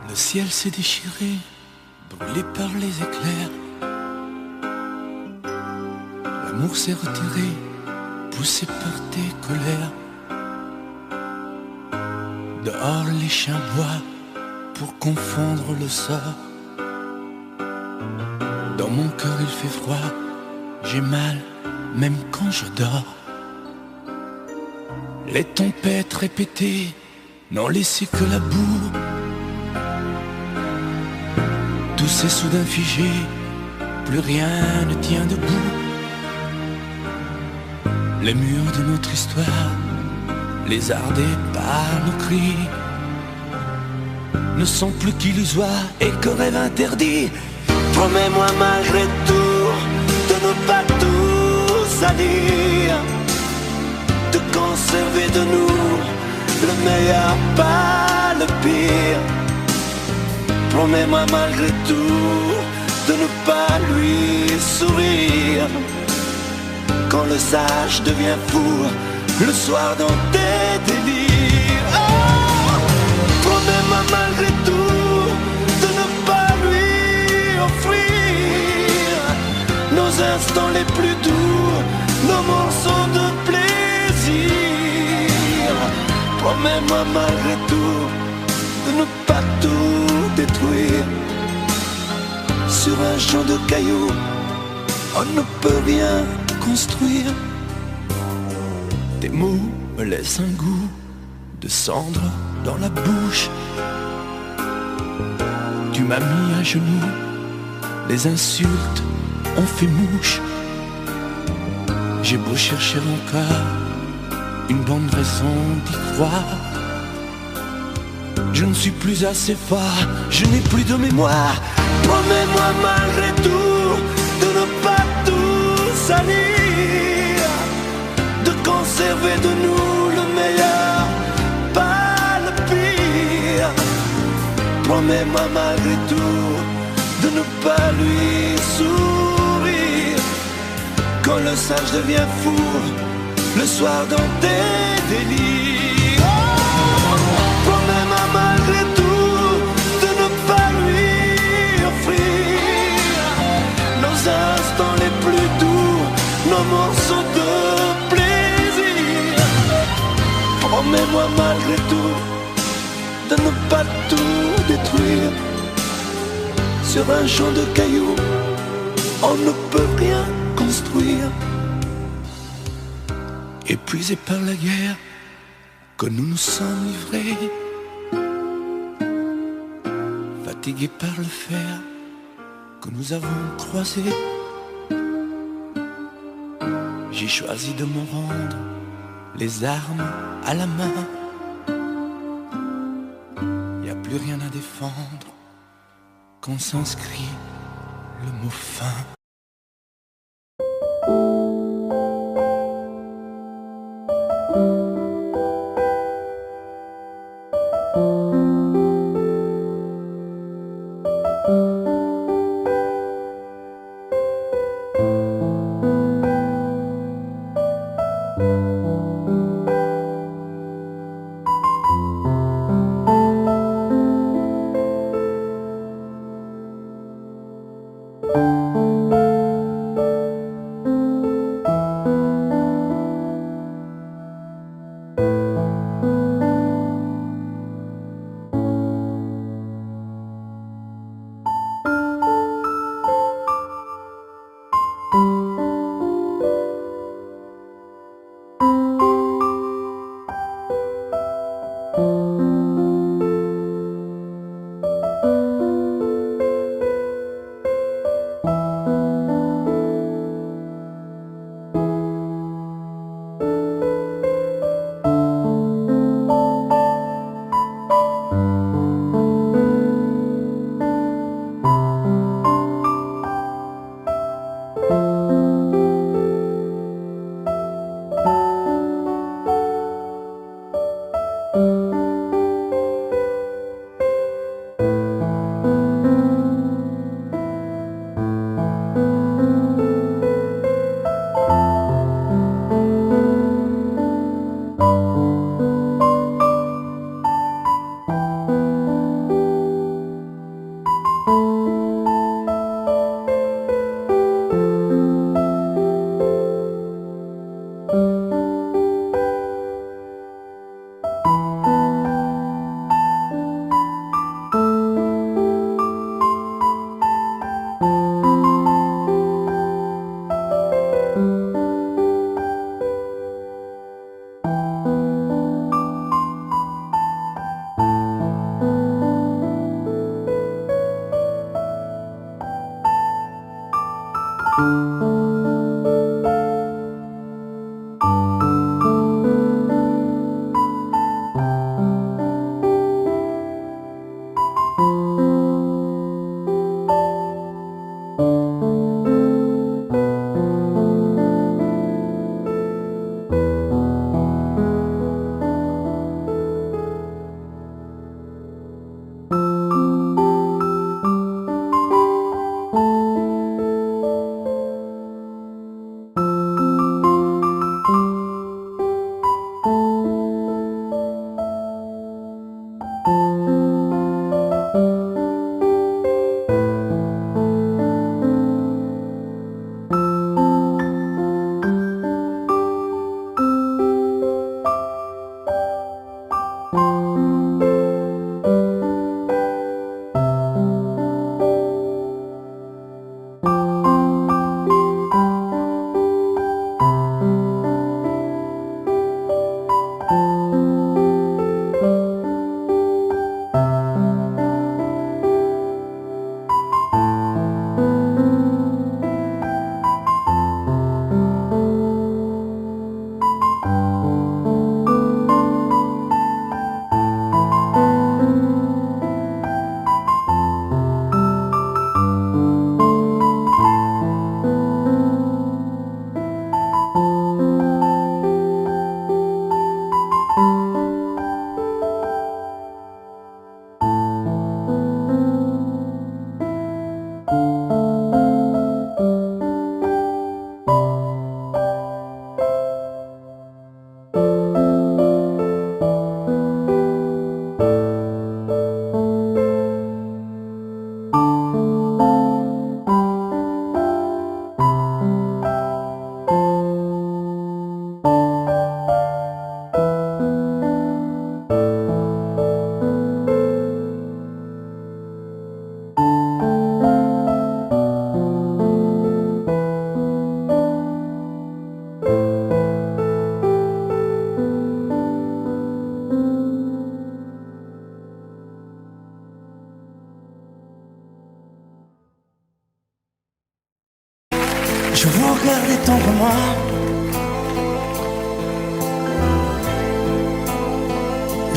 Le ciel s'est déchiré, brûlé par les éclairs. L'amour s'est retiré, poussé par tes colères. Dehors les chiens boient pour confondre le sort. Dans mon cœur il fait froid, j'ai mal même quand je dors. Les tempêtes répétées n'ont laissé que la boue. Tout s'est soudain figé, plus rien ne tient debout. Les murs de notre histoire, lézardés par nos cris, ne sont plus qu'illusoires et que rêve interdit. Promets-moi malgré tout de ne pas tout salir, de quand conserver de nous le meilleur, pas le pire. Promets-moi malgré tout de ne pas lui sourire quand le sage devient fou le soir dans tes délires. Oh, promets-moi malgré tout de ne pas lui offrir nos instants les plus doux, nos morceaux de plaisir. Promets-moi malgré tout de ne pas tout détruire. Sur un champ de cailloux, on ne peut rien construire. Tes mots me laissent un goût de cendre dans la bouche. Tu m'as mis à genoux, les insultes ont fait mouche. J'ai beau chercher encore une bonne raison d'y croire, je ne suis plus assez fort, je n'ai plus de mémoire. Promets-moi malgré tout de ne pas tout salir, de conserver de nous le meilleur, pas le pire. Promets-moi malgré tout de ne pas lui sourire quand le sage devient fou le soir dans tes délires. Oh, promets-moi malgré tout de ne pas lui offrir nos instants les plus doux, nos morceaux de plaisir. Promets-moi malgré tout de ne pas tout détruire. Sur un champ de cailloux, on ne peut rien construire. Épuisés par la guerre que nous nous sommes livrés, fatigués par le fer que nous avons croisé, j'ai choisi de me rendre les armes à la main. Y a plus rien à défendre quand s'inscrit le mot fin.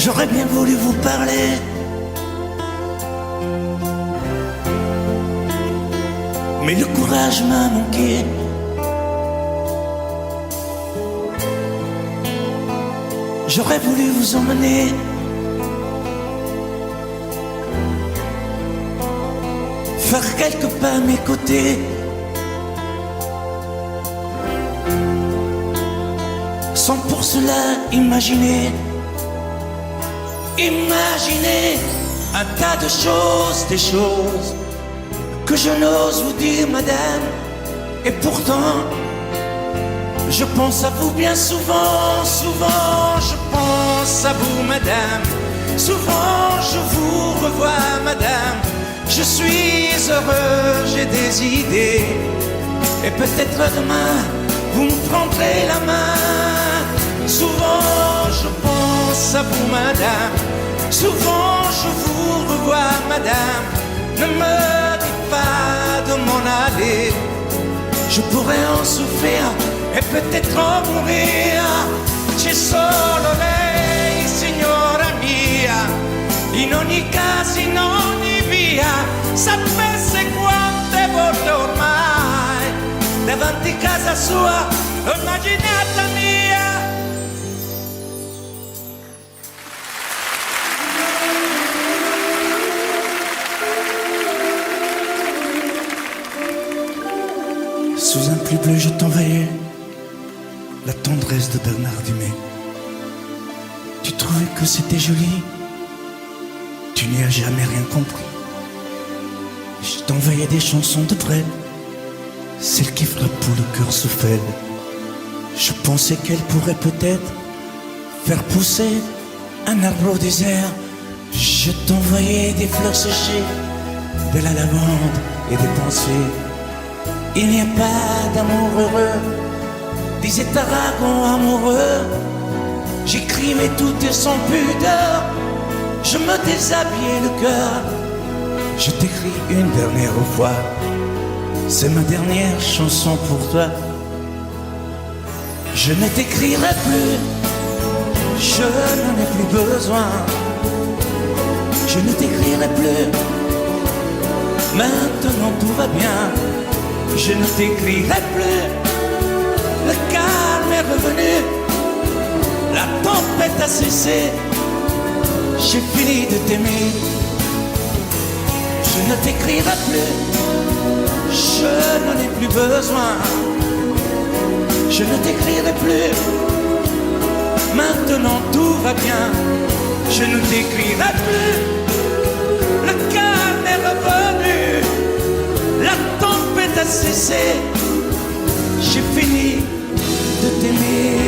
J'aurais bien voulu vous parler, mais le courage m'a manqué. J'aurais voulu vous emmener faire quelques pas à mes côtés, sans pour cela imaginer un tas de choses, des choses que je n'ose vous dire, madame. Et pourtant, je pense à vous bien souvent, souvent je pense à vous, madame. Souvent je vous revois, madame. Je suis heureux, j'ai des idées, et peut-être demain vous me prendrez la main. Souvent je pense à vous, madame. Souvent je vous revois, madame. Ne me dites pas de m'en aller, je pourrais en souffrir e peut-être en mourir. C'è solo lei, signora mia, in ogni caso, in ogni via. Sapesse quante volte ormai davanti a casa sua l'ho immaginata mia. Sous un pli bleu je t'envoyais la tendresse de Bernard Dumay. Tu trouvais que c'était joli, tu n'y as jamais rien compris. Je t'envoyais des chansons de Brel, celles qui frappent où le cœur se fêle. Je pensais qu'elle pourrait peut-être faire pousser un arbre au désert. Je t'envoyais des fleurs séchées, de la lavande et des pensées. Il n'y a pas d'amour heureux, disait Aragon amoureux. J'écrivais tout et sans pudeur, je me déshabillais le cœur. Je t'écris une dernière fois, c'est ma dernière chanson pour toi. Je ne t'écrirai plus, je n'en ai plus besoin. Je ne t'écrirai plus, maintenant tout va bien. Je ne t'écrirai plus, le calme est revenu, la tempête a cessé, j'ai fini de t'aimer. Je ne t'écrirai plus, je n'en ai plus besoin. Je ne t'écrirai plus, maintenant tout va bien. Je ne t'écrirai plus, le calme est revenu, la tempête a cessé, j'ai fini de t'aimer.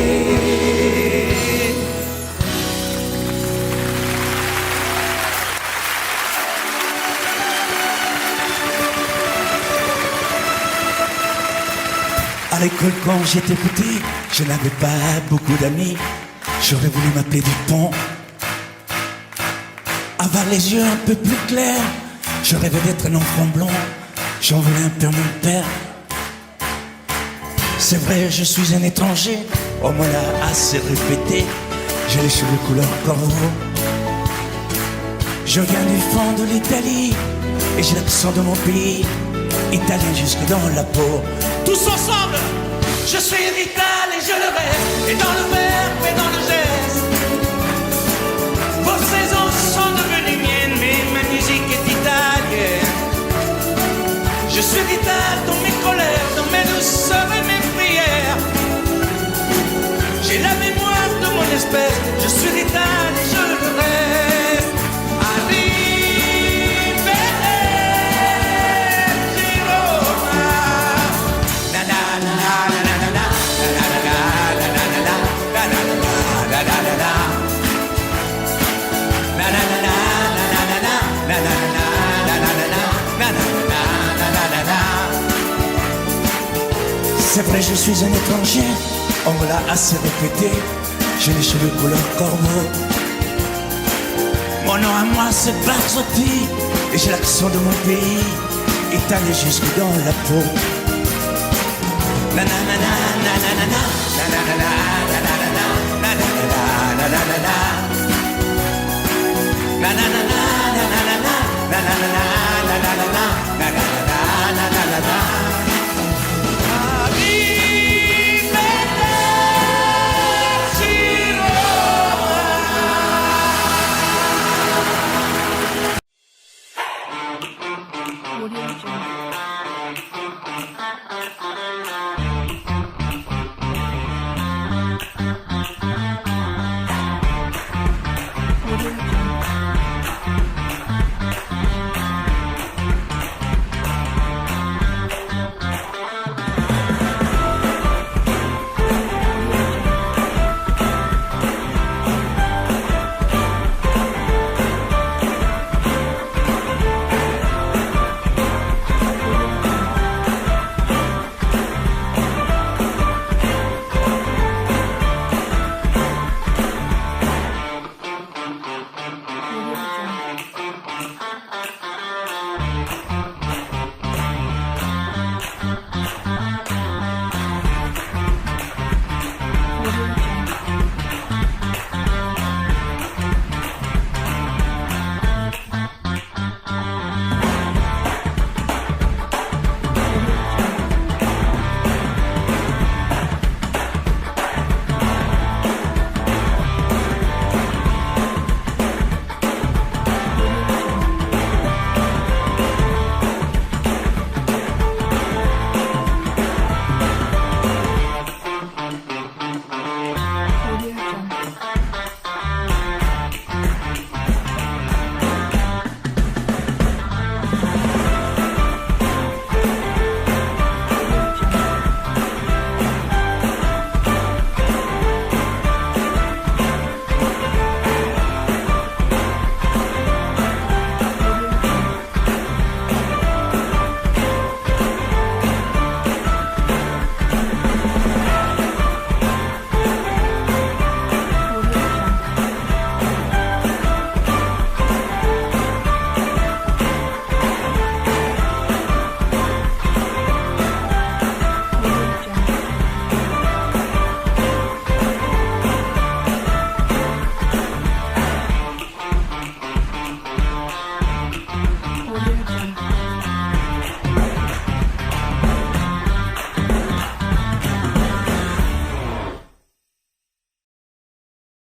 À l'école quand j'étais petit, je n'avais pas beaucoup d'amis. J'aurais voulu m'appeler Dupont, avoir les yeux un peu plus clairs. Je rêvais d'être un enfant blond, j'en voulais un peu à mon père. C'est vrai, je suis un étranger, on me l'a assez répété. J'ai les cheveux couleur corbeau, je viens du fond de l'Italie et j'ai l'accent de mon pays, italien jusque dans la peau. Tous ensemble, je suis vital et je le reste, et dans le verbe et dans le geste. Vos saisons sont devenues miennes, mais ma musique est italienne. Je suis vital dans mes colères, dans mes douceurs et mes prières. J'ai la mémoire de mon espèce, je suis vital et je le reste. C'est vrai, je suis un étranger, on me l'a assez répété. J'ai les cheveux couleur corbeau, mon nom à moi c'est Barzotti, et j'ai l'accent de mon pays, italien jusque dans la peau. Na na na na na na na na na na na.